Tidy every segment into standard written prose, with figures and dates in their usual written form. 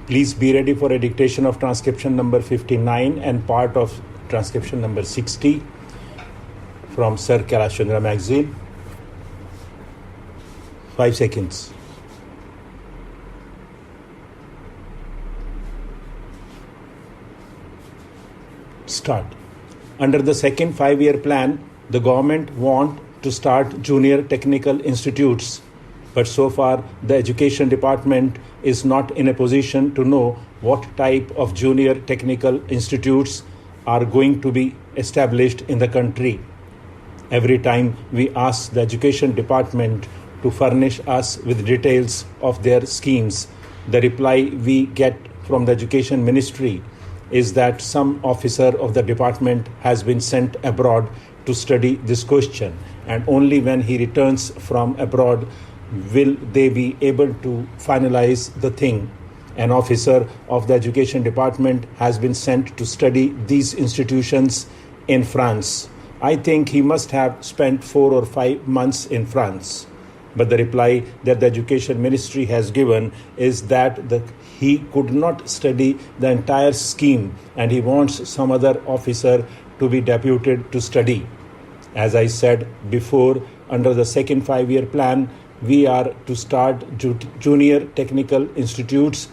Please be ready for a dictation of transcription number 59 and part of transcription number 60 from Sir Kailash Chandra magazine. 5 seconds. Start. Under the second 5-year plan, the government want to start junior technical institutes, but so far the education department is not in a position to know what type of junior technical institutes are going to be established in the country. Every time we ask the education department to furnish us with details of their schemes, the reply we get from the education ministry is that some officer of the department has been sent abroad to study this question, and only when he returns from abroad will they be able to finalize the thing. An officer of the education department has been sent to study these institutions in France. I think he must have spent 4 or 5 months in France. But the reply that the education ministry has given is that he could not study the entire scheme and he wants some other officer to be deputed to study. As I said before, under the second 5-year plan, we are to start junior technical institutes,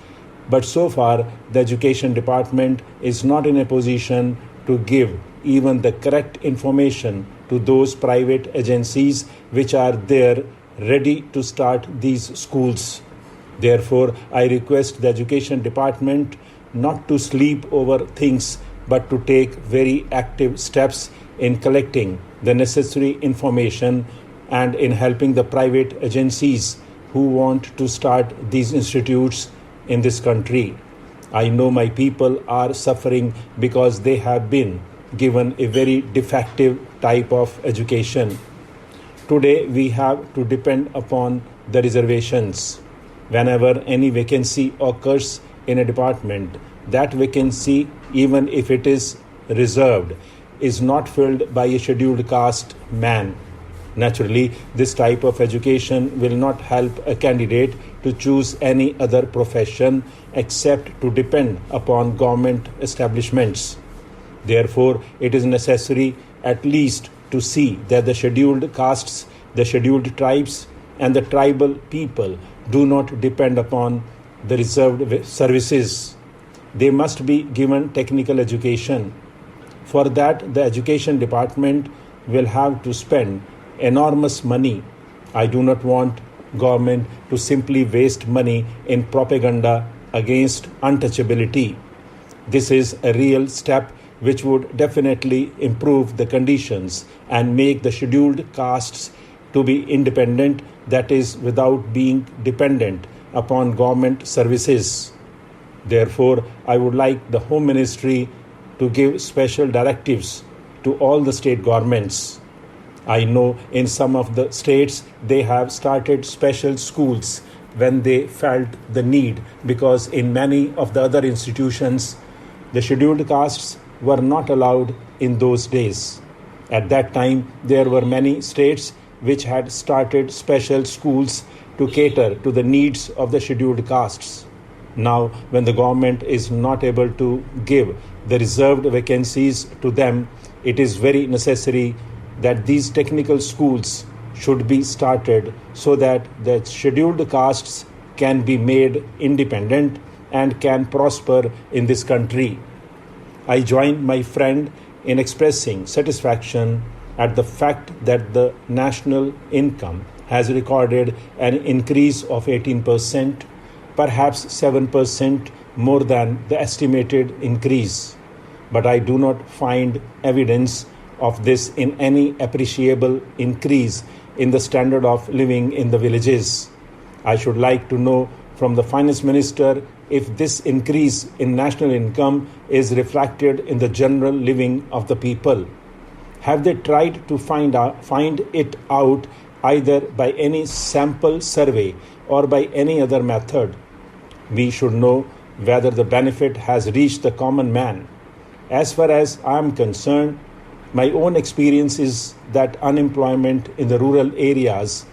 but so far the education department is not in a position to give even the correct information to those private agencies which are there ready to start these schools. Therefore, I request the education department not to sleep over things but to take very active steps in collecting the necessary information and in helping the private agencies who want to start these institutes in this country. I know my people are suffering because they have been given a very defective type of education. Today we have to depend upon the reservations. Whenever any vacancy occurs in a department, that vacancy, even if it is reserved, is not filled by a scheduled caste man. Naturally, this type of education will not help a candidate to choose any other profession except to depend upon government establishments. Therefore, it is necessary at least to see that the scheduled castes, the scheduled tribes, and the tribal people do not depend upon the reserved services. They must be given technical education. For that, the education department will have to spend enormous money. I do not want government to simply waste money in propaganda against untouchability. This is a real step which would definitely improve the conditions and make the scheduled castes to be independent, that is, without being dependent upon government services. Therefore, I would like the Home Ministry to give special directives to all the state governments. I know in some of the states they have started special schools when they felt the need, because in many of the other institutions the scheduled castes were not allowed in those days. At that time there were many states which had started special schools to cater to the needs of the scheduled castes. Now, when the government is not able to give the reserved vacancies to them, it is very necessary that these technical schools should be started so that the scheduled castes can be made independent and can prosper in this country. I join my friend in expressing satisfaction at the fact that the national income has recorded an increase of 18%, perhaps 7% more than the estimated increase. But I do not find evidence of this in any appreciable increase in the standard of living in the villages. I should like to know from the finance minister if this increase in national income is reflected in the general living of the people. Have they tried to find it out either by any sample survey or by any other method? We should know whether the benefit has reached the common man. As far as I am concerned, my own experience is that unemployment in the rural areas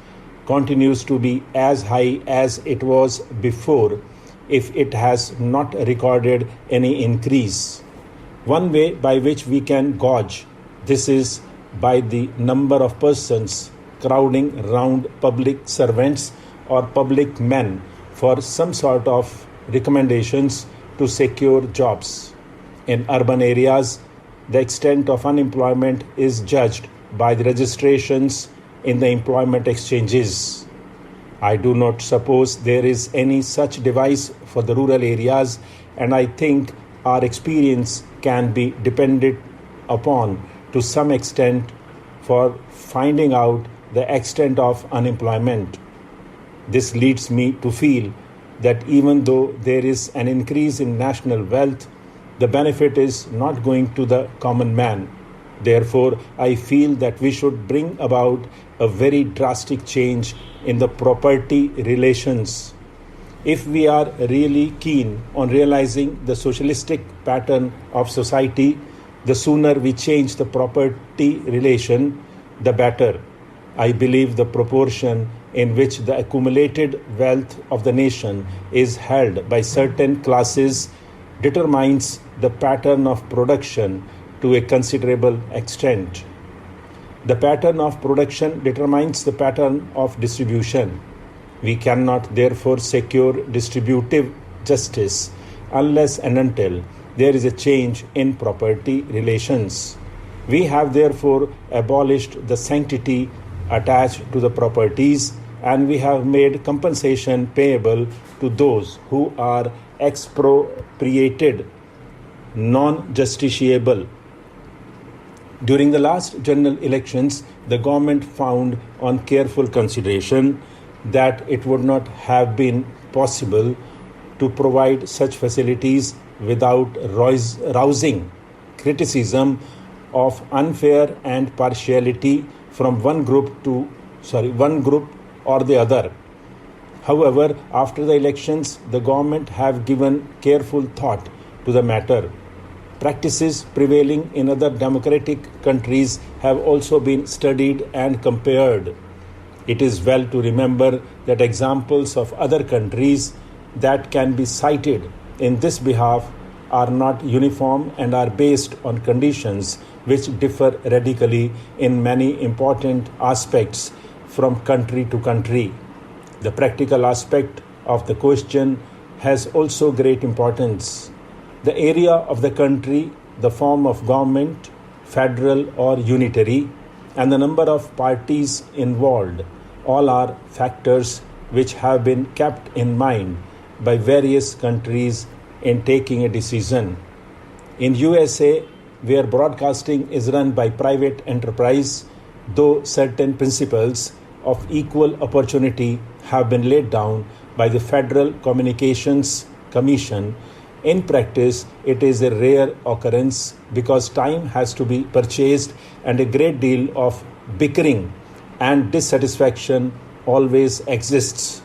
continues to be as high as it was before if it has not recorded any increase. One way by which we can gauge this is by the number of persons crowding round public servants or public men for some sort of recommendations to secure jobs. In urban areas, the extent of unemployment is judged by the registrations in the employment exchanges. I do not suppose there is any such device for the rural areas, and I think our experience can be depended upon to some extent for finding out the extent of unemployment. This leads me to feel that even though there is an increase in national wealth, the benefit is not going to the common man. Therefore, I feel that we should bring about a very drastic change in the property relations. If we are really keen on realizing the socialistic pattern of society, the sooner we change the property relation, the better. I believe the proportion in which the accumulated wealth of the nation is held by certain classes determines the pattern of production to a considerable extent. The pattern of production determines the pattern of distribution. We cannot therefore secure distributive justice unless and until there is a change in property relations. We have therefore abolished the sanctity attached to the properties, and we have made compensation payable to those who are expropriated, non-justiciable. During the last general elections, the government found on careful consideration that it would not have been possible to provide such facilities without rousing criticism of unfair and partiality from one group or the other. However, after the elections, the government have given careful thought to the matter. Practices prevailing in other democratic countries have also been studied and compared. It is well to remember that examples of other countries that can be cited in this behalf are not uniform and are based on conditions which differ radically in many important aspects from country to country. The practical aspect of the question has also great importance. The area of the country, the form of government, federal or unitary, and the number of parties involved, all are factors which have been kept in mind by various countries in taking a decision. In USA, where broadcasting is run by private enterprise, though certain principles of equal opportunity have been laid down by the Federal Communications Commission, in practice it is a rare occurrence because time has to be purchased and a great deal of bickering and dissatisfaction always exists.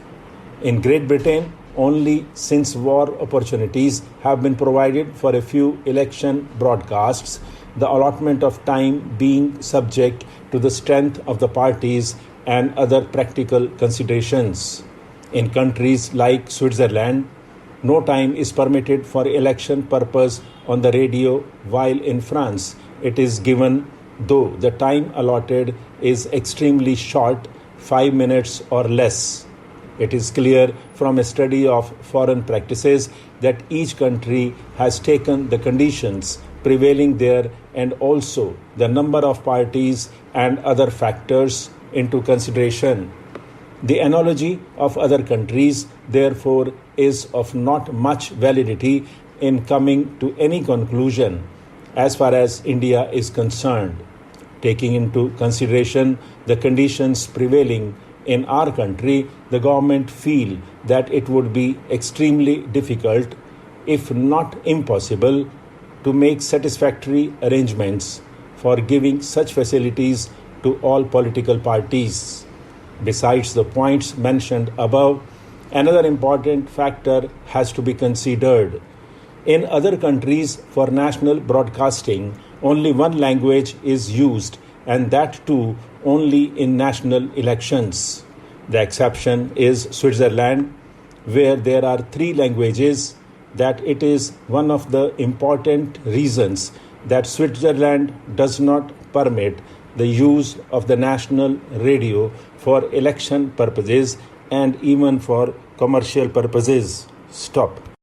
In Great Britain, only since war opportunities have been provided for a few election broadcasts, the allotment of time being subject to the strength of the parties and other practical considerations. In countries like Switzerland, no time is permitted for election purpose on the radio, while in France it is given, though the time allotted is extremely short, 5 minutes or less. It is clear from a study of foreign practices that each country has taken the conditions prevailing there and also the number of parties and other factors into consideration. The analogy of other countries, therefore, is of not much validity in coming to any conclusion as far as India is concerned. Taking into consideration the conditions prevailing in our country, the government feel that it would be extremely difficult, if not impossible, to make satisfactory arrangements for giving such facilities to all political parties. Besides the points mentioned above, another important factor has to be considered. In other countries, for national broadcasting, only one language is used, and that too only in national elections. The exception is Switzerland. where there are 3 languages, that it is one of the important reasons that Switzerland does not permit the use of the national radio for election purposes and even for commercial purposes. Stop.